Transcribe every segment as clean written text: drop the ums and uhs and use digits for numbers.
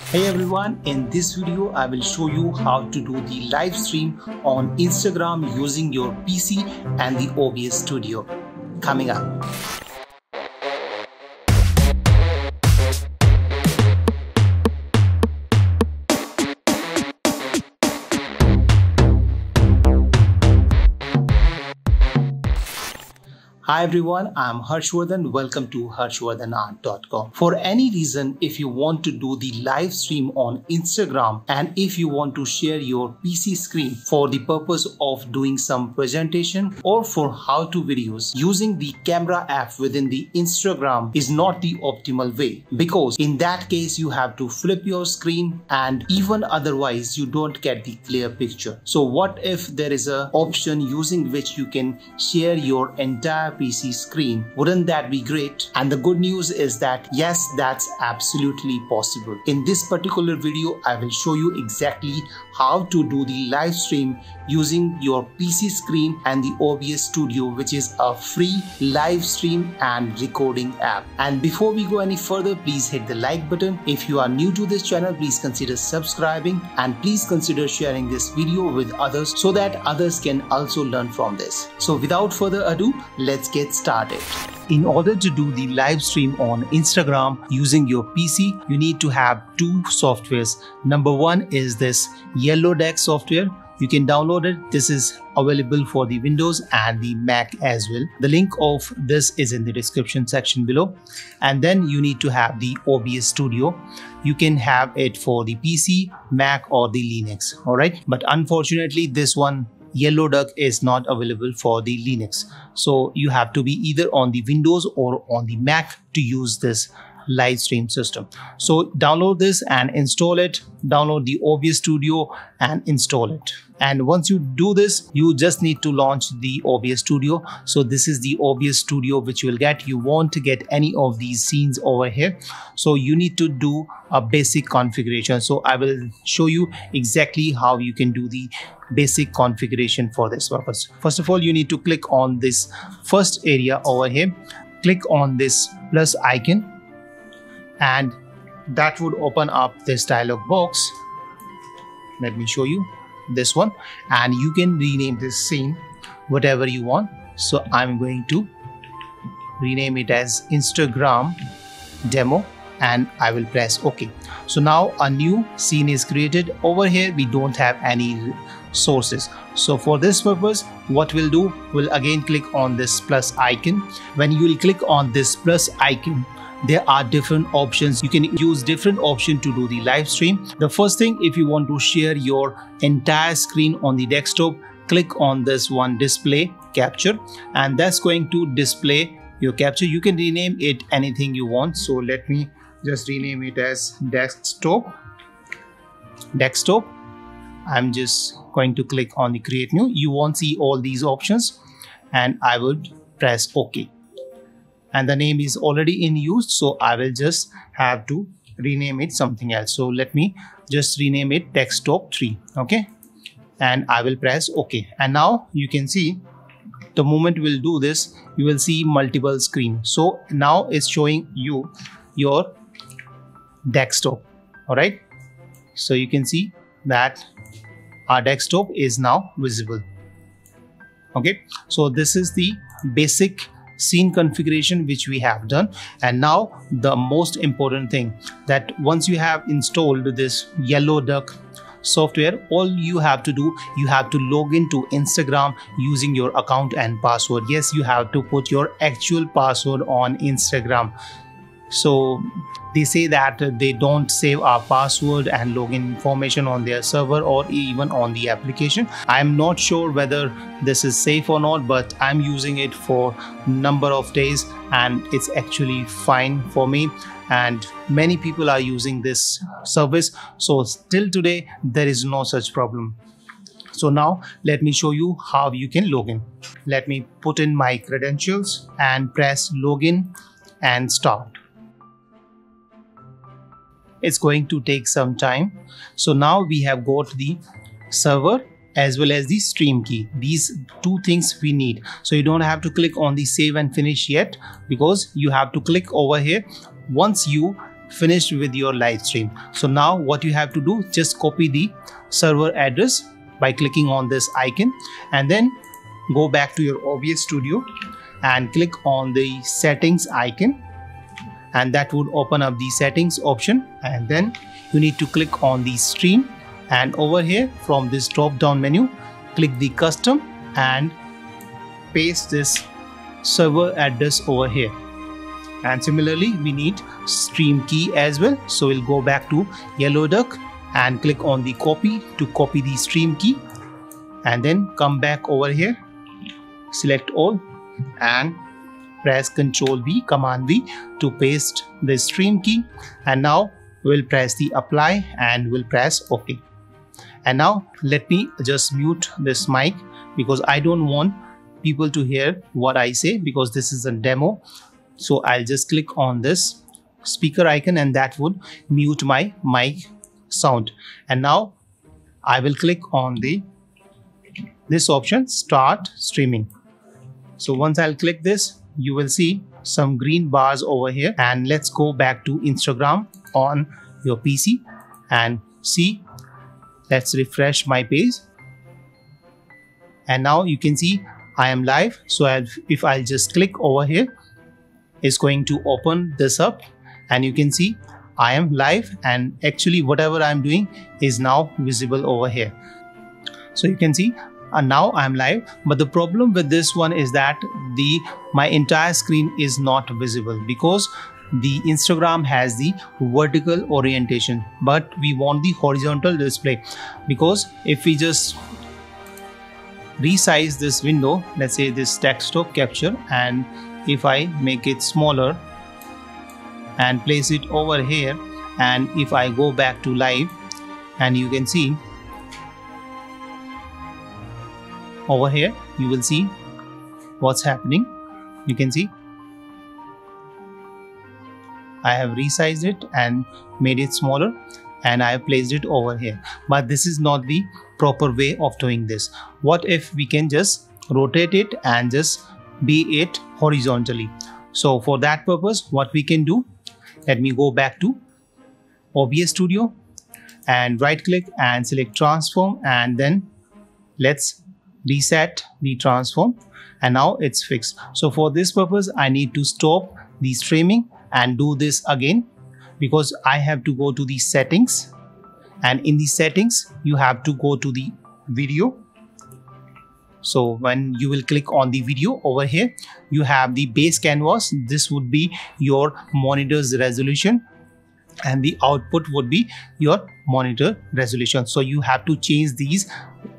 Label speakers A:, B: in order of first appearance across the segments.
A: Hey everyone, in this video I will show you how to do the live stream on Instagram using your PC and the OBS Studio. Coming up. Hi everyone, I'm Harshvardhan. Welcome to harshvardhanart.com. For any reason, if you want to do the live stream on Instagram and if you want to share your PC screen for the purpose of doing some presentation or for how-to videos, using the camera app within the Instagram is not the optimal way, because in that case you have to flip your screen and even otherwise you don't get the clear picture. So what if there is an option using which you can share your entire PC screen? Wouldn't that be great? And the good news is that yes, that's absolutely possible. In this particular video, I will show you exactly how to do the live stream using your PC screen and the OBS Studio, which is a free live stream and recording app. And before we go any further, please hit the like button. If you are new to this channel, please consider subscribing and please consider sharing this video with others so that others can also learn from this. So without further ado, let's get started. In order to do the live stream on Instagram using your PC, you need to have two softwares. Number one is this Yellowdeck software. You can download it. This is available for the Windows and the Mac as well. The link of this is in the description section below. And then you need to have the OBS Studio. You can have it for the PC, Mac or the Linux. Alright, but unfortunately this one Yellowdeck is not available for the Linux. So you have to be either on the Windows or on the Mac to use this live stream system. So download this and install it. Download the OBS Studio and install it. And once you do this, you just need to launch the OBS Studio. So this is the OBS Studio which you will get. You won't get any of these scenes over here. So you need to do a basic configuration. So I will show you exactly how you can do the basic configuration for this purpose. First of all, you need to click on this first area over here. Click on this plus icon and that would open up this dialog box. Let me show you this one, and you can rename this scene whatever you want. So I'm going to rename it as Instagram demo and I will press OK. So now a new scene is created. Over here we don't have any sources. So for this purpose, what we'll do, we'll again click on this plus icon. When you will click on this plus icon, there are different options. You can use different options to do the live stream. The first thing, if you want to share your entire screen on the desktop, click on this one display capture, and that's going to display your capture. You can rename it anything you want. So let me just rename it as desktop. I'm just going to click on the create new. You won't see all these options and I would press OK. And the name is already in use, so I will just have to rename it something else. So let me just rename it desktop 3. Okay, and I will press OK. And now you can see the moment we'll do this, you will see multiple screens. So now it's showing you your desktop. All right, so you can see that our desktop is now visible. Okay, so this is the basic scene configuration which we have done. And now the most important thing, that once you have installed this Yellowdeck software, all you have to do, you have to log into Instagram using your account and password. Yes, you have to put your actual password on Instagram. So they say that they don't save our password and login information on their server or even on the application. I'm not sure whether this is safe or not, but I'm using it for number of days and it's actually fine for me, and many people are using this service. So till today there is no such problem. So now let me show you how you can log in. Let me put in my credentials and press login and start. It's going to take some time. So now we have got the server as well as the stream key. These two things we need. So you don't have to click on the save and finish yet, because you have to click over here. Once you finished with your live stream. So now what you have to do, just copy the server address by clicking on this icon, and then go back to your OBS Studio and click on the settings icon, and that would open up the settings option. And then you need to click on the stream, and over here from this drop down menu, click the custom and paste this server address over here. And similarly we need stream key as well, so we'll go back to Yellow Duck and click on the copy to copy the stream key, and then come back over here, select all and press Ctrl V, Command V to paste the stream key. And now we'll press the apply and we'll press OK. And now let me just mute this mic because I don't want people to hear what I say, because this is a demo. So I'll just click on this speaker icon and that would mute my mic sound. And now I will click on this option, start streaming. So once I'll click this, you will see some green bars over here. And let's go back to Instagram on your PC and see. Let's refresh my page. And now you can see I am live. So if I'll just click over here, it's going to open this up, and you can see I am live, and actually whatever I'm doing is now visible over here. So you can see now I'm live, but the problem with this one is that my entire screen is not visible because the Instagram has the vertical orientation, but we want the horizontal display. Because if we just resize this window, let's say this desktop capture, and if I make it smaller and place it over here, and if I go back to live, and you can see over here, you will see what's happening. You can see I have resized it and made it smaller, and I have placed it over here. But this is not the proper way of doing this. What if we can just rotate it and just be it horizontally? So for that purpose, what we can do, let me go back to OBS Studio and right click and select transform, and then let's reset the transform, and now it's fixed. So for this purpose I need to stop the streaming and do this again, because I have to go to the settings, and in the settings you have to go to the video. So when you will click on the video over here, you have the base canvas. This would be your monitor's resolution, and the output would be your monitor resolution. So you have to change these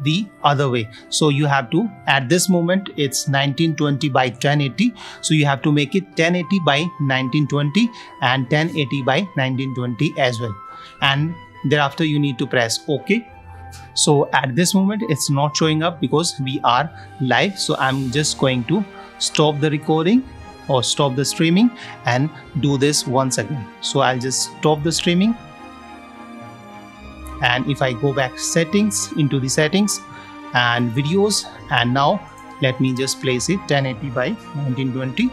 A: the other way. So you have to, at this moment it's 1920 by 1080, so you have to make it 1080 by 1920 and 1080 by 1920 as well, and thereafter you need to press OK. So at this moment it's not showing up because we are live. So I'm just going to stop the recording or stop the streaming and do this once again. So I'll just stop the streaming, and if I go back settings, into the settings and videos, and now let me just place it 1080 by 1920,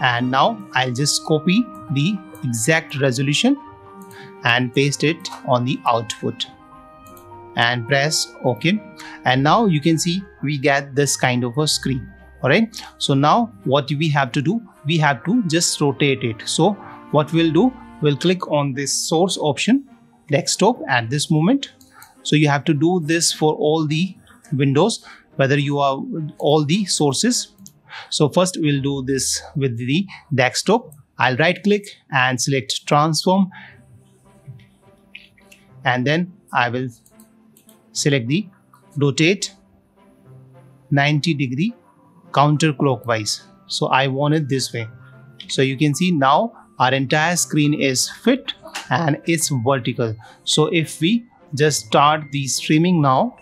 A: and now I'll just copy the exact resolution and paste it on the output and press OK. And now you can see we get this kind of a screen. Alright, so now what we have to do, we have to just rotate it. So what we'll do, we'll click on this source option, desktop at this moment. So you have to do this for all the windows, whether you are all the sources. So first we'll do this with the desktop. I'll right click and select transform, and then I will select the rotate 90° counterclockwise. So I want it this way. So you can see now our entire screen is fit and it's vertical. So if we just start the streaming now,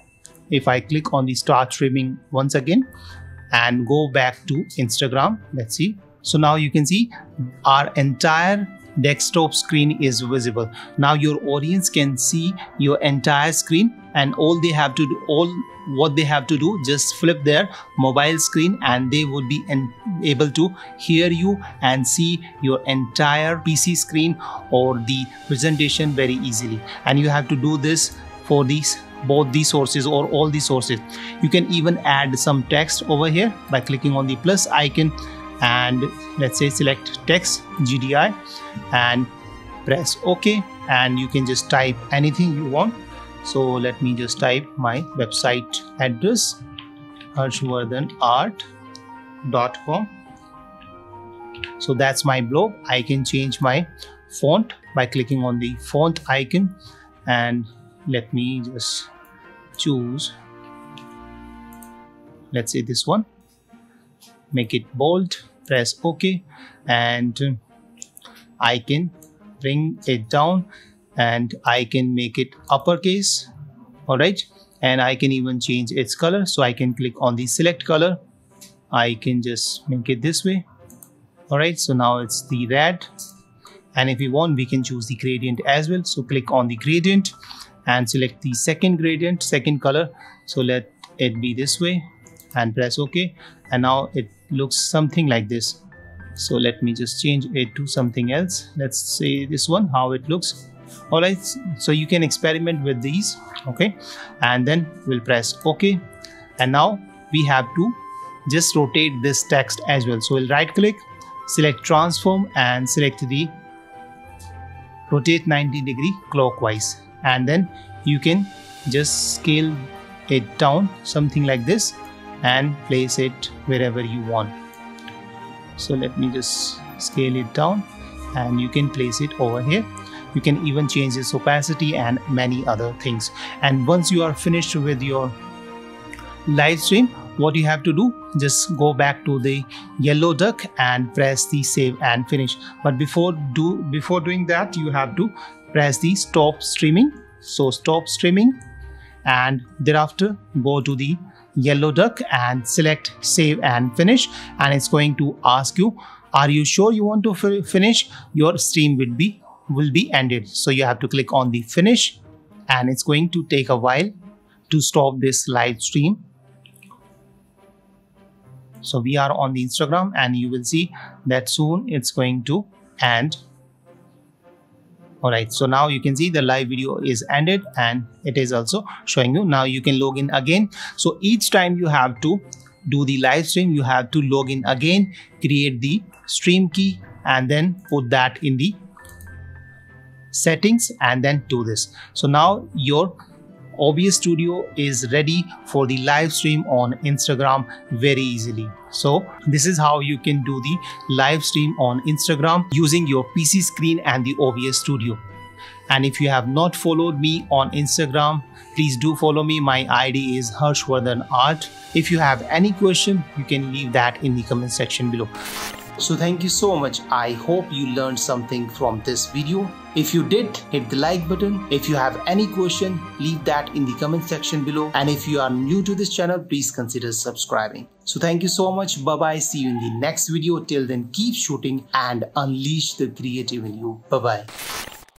A: if I click on the start streaming once again and go back to Instagram, let's see. So now you can see our entire desktop screen is visible. Now your audience can see your entire screen, and what they have to do, just flip their mobile screen and they would be able to hear you and see your entire PC screen or the presentation very easily. And you have to do this for both these sources or all the sources. You can even add some text over here by clicking on the plus icon and let's say select text GDI and press OK, and you can just type anything you want. So let me just type my website address, harshvardhanart.com. so that's my blog. I can change my font by clicking on the font icon, and let me just choose, let's say this one, make it bold, press OK, and I can bring it down and I can make it uppercase. Alright, and I can even change its color. So I can click on the select color, I can just make it this way. Alright, so now it's the red, and if we want we can choose the gradient as well. So click on the gradient and select the second gradient, second color. So let it be this way and press OK, and now it looks something like this. So let me just change it to something else. Let's say this one, how it looks. Alright, so you can experiment with these. Okay, and then we'll press OK, and now we have to just rotate this text as well. So we'll right click, select transform and select the rotate 90° clockwise, and then you can just scale it down something like this and place it wherever you want. So let me just scale it down and you can place it over here. You can even change its opacity and many other things. And once you are finished with your live stream, what you have to do, just go back to the yellow duck and press the save and finish. But before doing that, you have to press the stop streaming. So stop streaming, and thereafter go to the yellow duck and select save and finish, and it's going to ask you, are you sure you want to finish? Your stream will be ended. So you have to click on the finish, and it's going to take a while to stop this live stream. So we are on the Instagram and you will see that soon it's going to end. Alright, so now you can see the live video is ended and it is also showing you. Now you can log in again. So each time you have to do the live stream, you have to log in again, create the stream key and then put that in the settings and then do this. So now your OBS Studio is ready for the live stream on Instagram very easily. So this is how you can do the live stream on Instagram using your PC screen and the OBS Studio. And if you have not followed me on Instagram, please do follow me. My ID is harshvardhanart. If you have any question, you can leave that in the comment section below. So thank you so much. I hope you learned something from this video. If you did, hit the like button. If you have any question, leave that in the comment section below. And if you are new to this channel, please consider subscribing. So thank you so much. Bye bye. See you in the next video. Till then, keep shooting and unleash the creative in you. Bye bye.